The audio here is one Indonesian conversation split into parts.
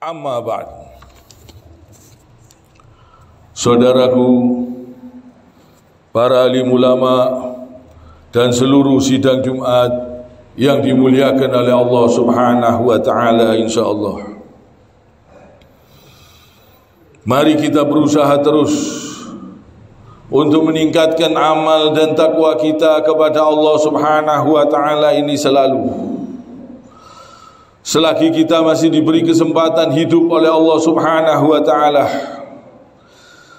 Amma ba'd. Saudaraku, para alim ulama dan seluruh sidang Jumat yang dimuliakan oleh Allah Subhanahu wa taala, insyaallah. Mari kita berusaha terus untuk meningkatkan amal dan takwa kita kepada Allah Subhanahu wa taala ini selalu. Selagi kita masih diberi kesempatan hidup oleh Allah Subhanahu wa taala,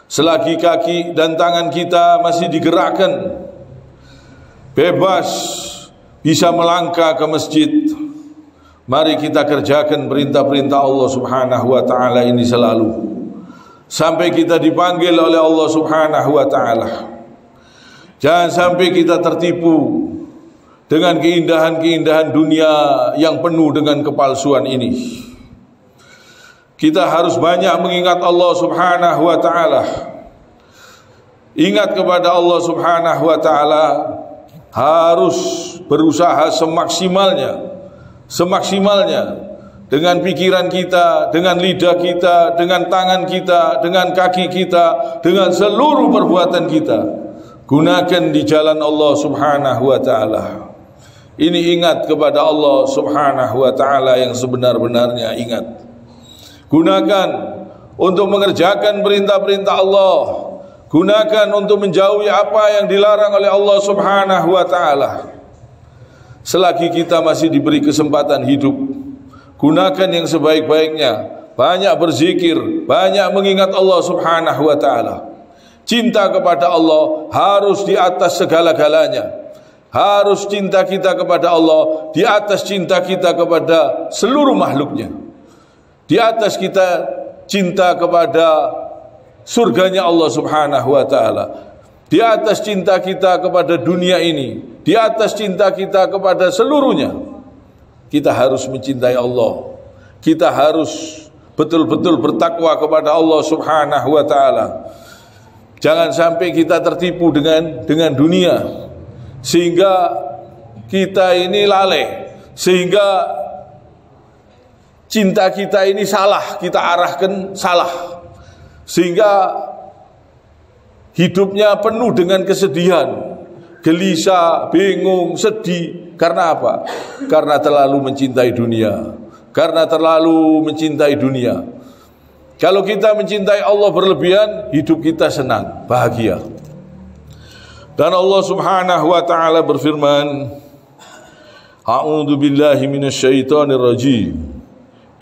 selagi kaki dan tangan kita masih digerakkan, bebas bisa melangkah ke masjid, mari kita kerjakan perintah-perintah Allah Subhanahu wa taala ini selalu, sampai kita dipanggil oleh Allah Subhanahu wa taala. Jangan sampai kita tertipu dengan keindahan-keindahan dunia yang penuh dengan kepalsuan ini. Kita harus banyak mengingat Allah Subhanahu wa taala. Ingat kepada Allah Subhanahu wa taala, harus berusaha semaksimalnya dengan pikiran kita, dengan lidah kita, dengan tangan kita, dengan kaki kita, dengan seluruh perbuatan kita. Gunakan di jalan Allah Subhanahu wa taala. Ini ingat kepada Allah Subhanahu wa taala yang sebenar-benarnya ingat. Gunakan untuk mengerjakan perintah-perintah Allah. Gunakan untuk menjauhi apa yang dilarang oleh Allah Subhanahu wa taala. Selagi kita masih diberi kesempatan hidup, gunakan yang sebaik-baiknya. Banyak berzikir, banyak mengingat Allah Subhanahu wa taala. Cinta kepada Allah harus di atas segala-galanya. Harus cinta kita kepada Allah di atas cinta kita kepada seluruh makhluknya. Di atas kita cinta kepada surganya Allah Subhanahu wa taala. Di atas cinta kita kepada dunia ini, di atas cinta kita kepada seluruhnya. Kita harus mencintai Allah. Kita harus betul-betul bertakwa kepada Allah Subhanahu wa taala. Jangan sampai kita tertipu dengan dunia, sehingga kita ini lalai, sehingga cinta kita ini salah, kita arahkan salah, sehingga hidupnya penuh dengan kesedihan, gelisah, bingung, sedih. Karena apa? Karena terlalu mencintai dunia. Karena terlalu mencintai dunia. Kalau kita mencintai Allah berlebihan, hidup kita senang, bahagia. Dan Allah Subhanahu wa taala berfirman, A'udzu billahi minasyaitonir rajim.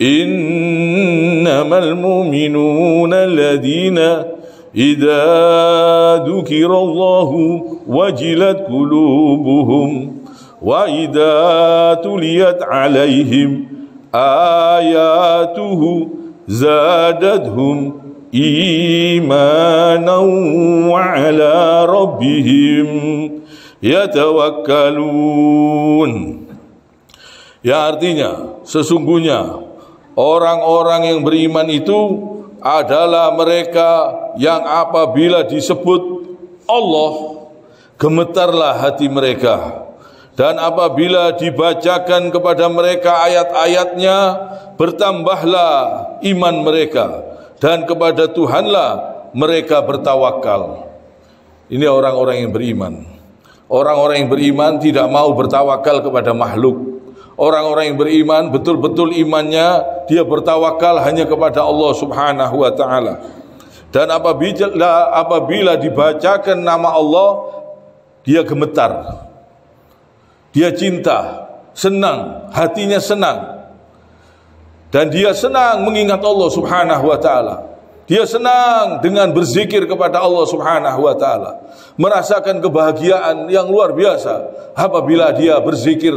Innamal mu'minuna alladziina idza dzukirallahu wajilat qulubuhum wa idza tuliyat 'alaihim ayatuhu zadatuhum imanan wa ala rabbihim yatawakkalun. Ya, artinya sesungguhnya orang-orang yang beriman itu adalah mereka yang apabila disebut Allah, gemetarlah hati mereka, dan apabila dibacakan kepada mereka ayat-ayatnya, bertambahlah iman mereka, dan kepada Tuhanlah mereka bertawakal. Ini orang-orang yang beriman. Orang-orang yang beriman tidak mau bertawakal kepada makhluk. Orang-orang yang beriman betul-betul imannya, dia bertawakal hanya kepada Allah Subhanahu wa taala. Dan apabila dibacakan nama Allah, dia gemetar. Dia cinta, senang, hatinya senang. Dan dia senang mengingat Allah Subhanahu wa taala. Dia senang dengan berzikir kepada Allah Subhanahu wa taala. Merasakan kebahagiaan yang luar biasa apabila dia berzikir,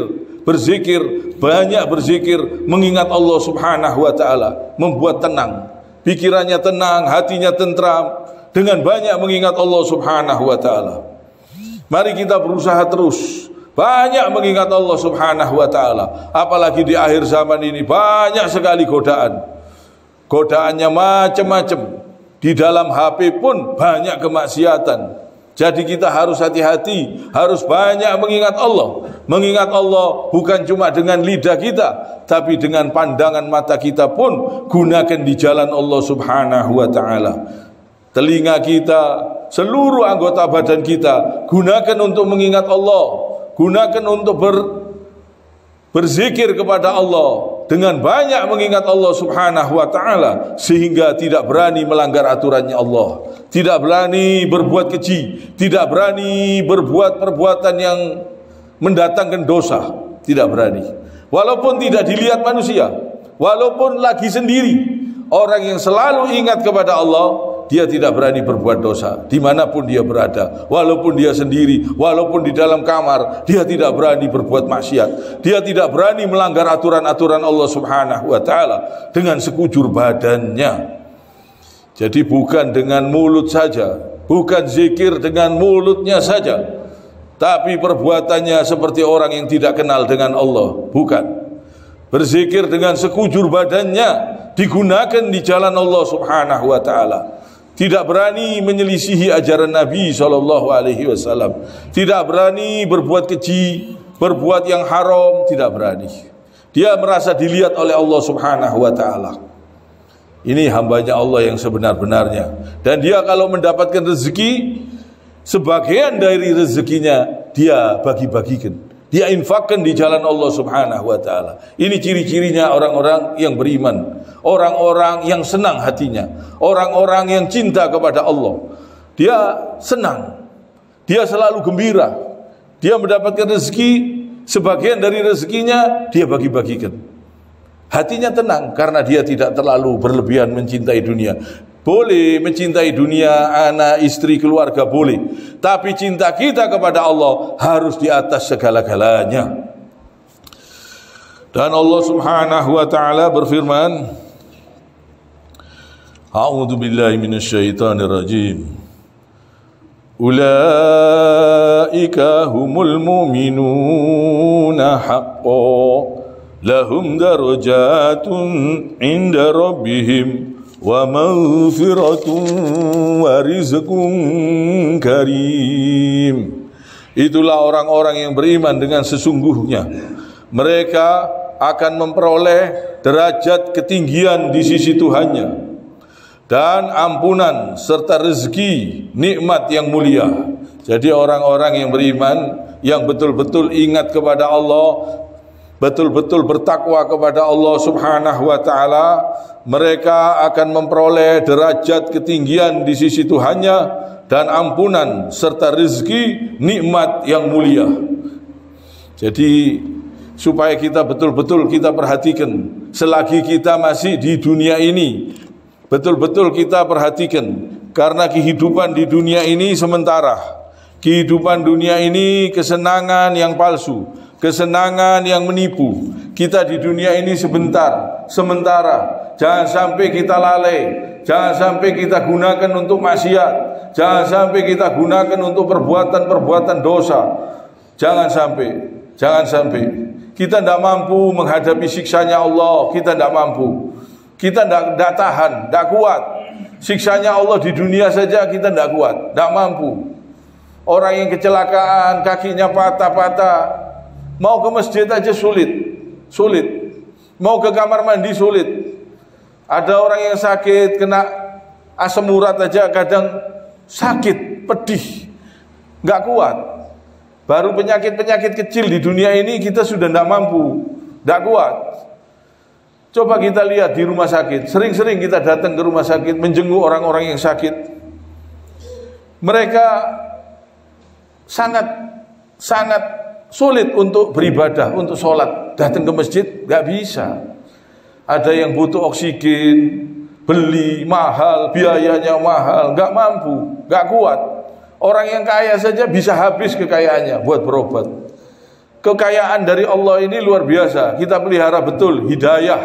banyak berzikir, mengingat Allah Subhanahu wa taala, membuat tenang. Pikirannya tenang, hatinya tentram dengan banyak mengingat Allah Subhanahu wa taala. Mari kita berusaha terus banyak mengingat Allah Subhanahu wa taala. Apalagi di akhir zaman ini banyak sekali godaan. Godaannya macam-macam. Di dalam HP pun banyak kemaksiatan. Jadi kita harus hati-hati, harus banyak mengingat Allah. Mengingat Allah bukan cuma dengan lidah kita, tapi dengan pandangan mata kita pun gunakan di jalan Allah Subhanahu wa ta'ala. Telinga kita, seluruh anggota badan kita gunakan untuk mengingat Allah, gunakan untuk berzikir kepada Allah, dengan banyak mengingat Allah Subhanahu wa ta'ala, sehingga tidak berani melanggar aturannya Allah, tidak berani berbuat keji, tidak berani berbuat perbuatan yang mendatangkan dosa, tidak berani. Walaupun tidak dilihat manusia, walaupun lagi sendiri, orang yang selalu ingat kepada Allah, dia tidak berani berbuat dosa dimanapun dia berada. Walaupun dia sendiri, walaupun di dalam kamar, dia tidak berani berbuat maksiat. Dia tidak berani melanggar aturan-aturan Allah Subhanahu wa ta'ala dengan sekujur badannya. Jadi bukan dengan mulut saja, bukan zikir dengan mulutnya saja, tapi perbuatannya seperti orang yang tidak kenal dengan Allah. Bukan. Berzikir dengan sekujur badannya, digunakan di jalan Allah Subhanahu wa ta'ala. Tidak berani menyelisihi ajaran Nabi SAW, tidak berani berbuat keji, berbuat yang haram, tidak berani. Dia merasa dilihat oleh Allah Subhanahu wa ta'ala. Ini hambanya Allah yang sebenar-benarnya. Dan dia kalau mendapatkan rezeki, sebagian dari rezekinya dia bagi-bagikan, dia infakkan di jalan Allah Subhanahu wa ta'ala. Ini ciri-cirinya orang-orang yang beriman, orang-orang yang senang hatinya, orang-orang yang cinta kepada Allah. Dia senang, dia selalu gembira, dia mendapatkan rezeki, sebagian dari rezekinya dia bagi-bagikan. Hatinya tenang karena dia tidak terlalu berlebihan mencintai dunia. Boleh mencintai dunia, anak, istri, keluarga, boleh. Tapi cinta kita kepada Allah harus di atas segala-galanya. Dan Allah Subhanahu wa ta'ala berfirman, A'udzu billahi minasyaitonir rajim. Ulaika humul mu'minuna haqqan, lahum darajatun 'inda rabbihim wa maghfiratun wa rizqun karim. Itulah orang-orang yang beriman dengan sesungguhnya. Mereka akan memperoleh derajat ketinggian di sisi Tuhannya dan ampunan serta rezeki nikmat yang mulia. Jadi orang-orang yang beriman, yang betul-betul ingat kepada Allah, betul-betul bertakwa kepada Allah Subhanahu wa ta'ala, mereka akan memperoleh derajat ketinggian di sisi Tuhannya dan ampunan serta rezeki nikmat yang mulia. Jadi supaya kita betul-betul kita perhatikan, selagi kita masih di dunia ini, betul-betul kita perhatikan, karena kehidupan di dunia ini sementara. Kehidupan dunia ini kesenangan yang palsu, kesenangan yang menipu. Kita di dunia ini sementara. Jangan sampai kita lalai, jangan sampai kita gunakan untuk maksiat, jangan sampai kita gunakan untuk perbuatan-perbuatan dosa. Jangan sampai kita tidak mampu menghadapi siksanya Allah. Kita tidak mampu, kita tidak tahan, tidak kuat. Siksanya Allah di dunia saja kita tidak kuat, tidak mampu. Orang yang kecelakaan, kakinya patah-patah, mau ke masjid aja sulit. Mau ke kamar mandi sulit. Ada orang yang sakit, kena asam urat aja kadang sakit, pedih, nggak kuat. Baru penyakit-penyakit kecil di dunia ini kita sudah tidak mampu, tidak kuat. Coba kita lihat di rumah sakit. Sering-sering kita datang ke rumah sakit, menjenguk orang-orang yang sakit. Mereka sangat sulit untuk beribadah, untuk sholat. Datang ke masjid nggak bisa. Ada yang butuh oksigen, beli mahal, biayanya mahal, nggak mampu, nggak kuat. Orang yang kaya saja bisa habis kekayaannya buat berobat. Kekayaan dari Allah ini luar biasa. Kita pelihara betul hidayah.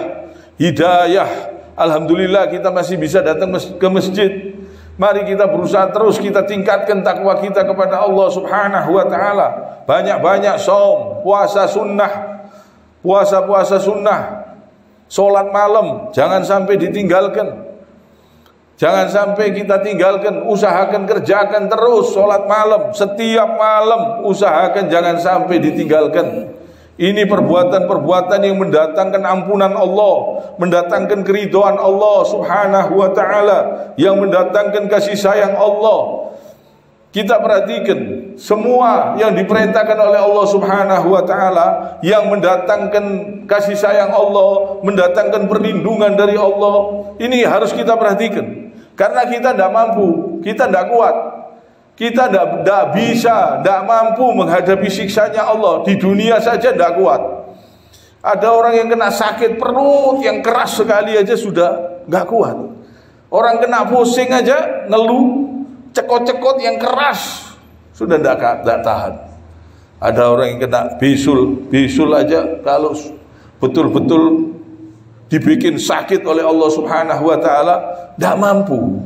Alhamdulillah kita masih bisa datang ke masjid. Mari kita berusaha terus, kita tingkatkan takwa kita kepada Allah Subhanahu wa ta'ala. Banyak-banyak saum, puasa sunnah, puasa sunnah, sholat malam, jangan sampai ditinggalkan. Jangan sampai kita tinggalkan, usahakan, kerjakan terus sholat malam, setiap malam usahakan jangan sampai ditinggalkan. Ini perbuatan-perbuatan yang mendatangkan ampunan Allah, mendatangkan keridhaan Allah subhanahu wa ta'ala, yang mendatangkan kasih sayang Allah. Kita perhatikan semua yang diperintahkan oleh Allah subhanahu wa ta'ala, yang mendatangkan kasih sayang Allah, mendatangkan perlindungan dari Allah. Ini harus kita perhatikan. Karena kita tidak mampu, kita tidak kuat, kita tidak bisa, tidak mampu menghadapi siksanya Allah. Di dunia saja tidak kuat. Ada orang yang kena sakit perut yang keras sekali aja sudah nggak kuat. Orang kena pusing aja ngeluh, cekot-cekot yang keras sudah tidak tahan. Ada orang yang kena bisul aja kalau betul-betul dibikin sakit oleh Allah subhanahu wa ta'ala tidak mampu.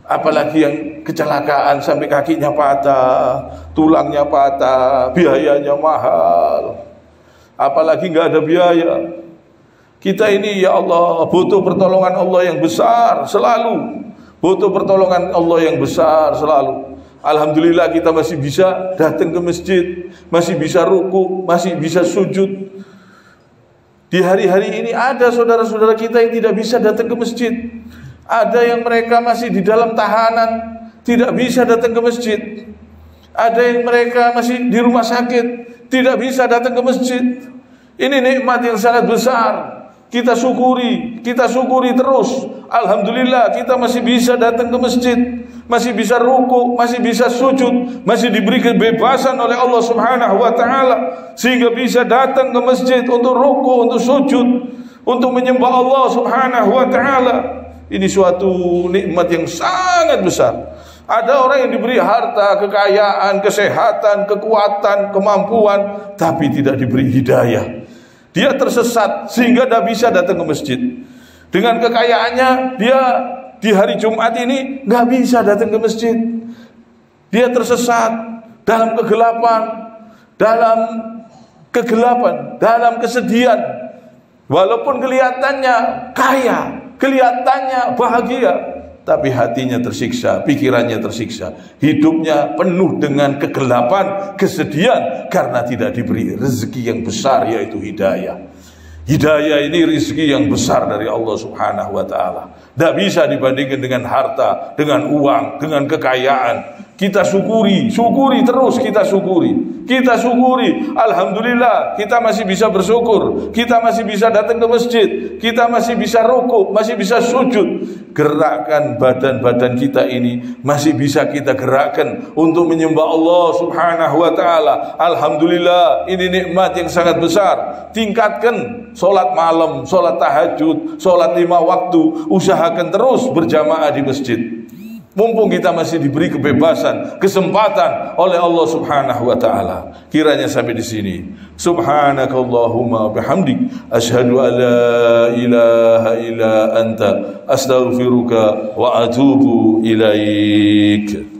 Apalagi yang kecelakaan sampai kakinya patah, tulangnya patah, biayanya mahal. Apalagi nggak ada biaya. Kita ini ya Allah butuh pertolongan Allah yang besar selalu, butuh pertolongan Allah yang besar selalu. Alhamdulillah kita masih bisa datang ke masjid, masih bisa ruku, masih bisa sujud. Di hari-hari ini ada saudara-saudara kita yang tidak bisa datang ke masjid. Ada yang mereka masih di dalam tahanan, tidak bisa datang ke masjid. Ada yang mereka masih di rumah sakit, tidak bisa datang ke masjid. Ini nikmat yang sangat besar. Kita syukuri terus. Alhamdulillah kita masih bisa datang ke masjid, masih bisa ruku, masih bisa sujud, masih diberi kebebasan oleh Allah subhanahu wa ta'ala, sehingga bisa datang ke masjid untuk ruku, untuk sujud, untuk menyembah Allah subhanahu wa ta'ala. Ini suatu nikmat yang sangat besar. Ada orang yang diberi harta, kekayaan, kesehatan, kekuatan, kemampuan, tapi tidak diberi hidayah. Dia tersesat sehingga tidak bisa datang ke masjid. Dengan kekayaannya dia di hari Jumat ini nggak bisa datang ke masjid. Dia tersesat dalam kegelapan, dalam kesedihan. Walaupun kelihatannya kaya, kelihatannya bahagia, tapi hatinya tersiksa, pikirannya tersiksa, hidupnya penuh dengan kegelapan, kesedihan karena tidak diberi rezeki yang besar, yaitu hidayah. Hidayah ini rezeki yang besar dari Allah subhanahu wa ta'ala. Tidak bisa dibandingkan dengan harta, dengan uang, dengan kekayaan. Kita syukuri terus, kita syukuri. Alhamdulillah kita masih bisa bersyukur, kita masih bisa datang ke masjid, kita masih bisa ruku, masih bisa sujud. Gerakan badan-badan kita ini masih bisa kita gerakkan untuk menyembah Allah subhanahu wa ta'ala. Alhamdulillah, ini nikmat yang sangat besar. Tingkatkan sholat malam, sholat tahajud, sholat 5 waktu. Usahakan terus berjamaah di masjid. Mumpung kita masih diberi kebebasan, kesempatan oleh Allah subhanahu wa ta'ala. Kiranya sampai di sini. Subhanakallahumma bihamdik, asyhadu an la ilaha illa anta, astaghfiruka wa atubu ilaik.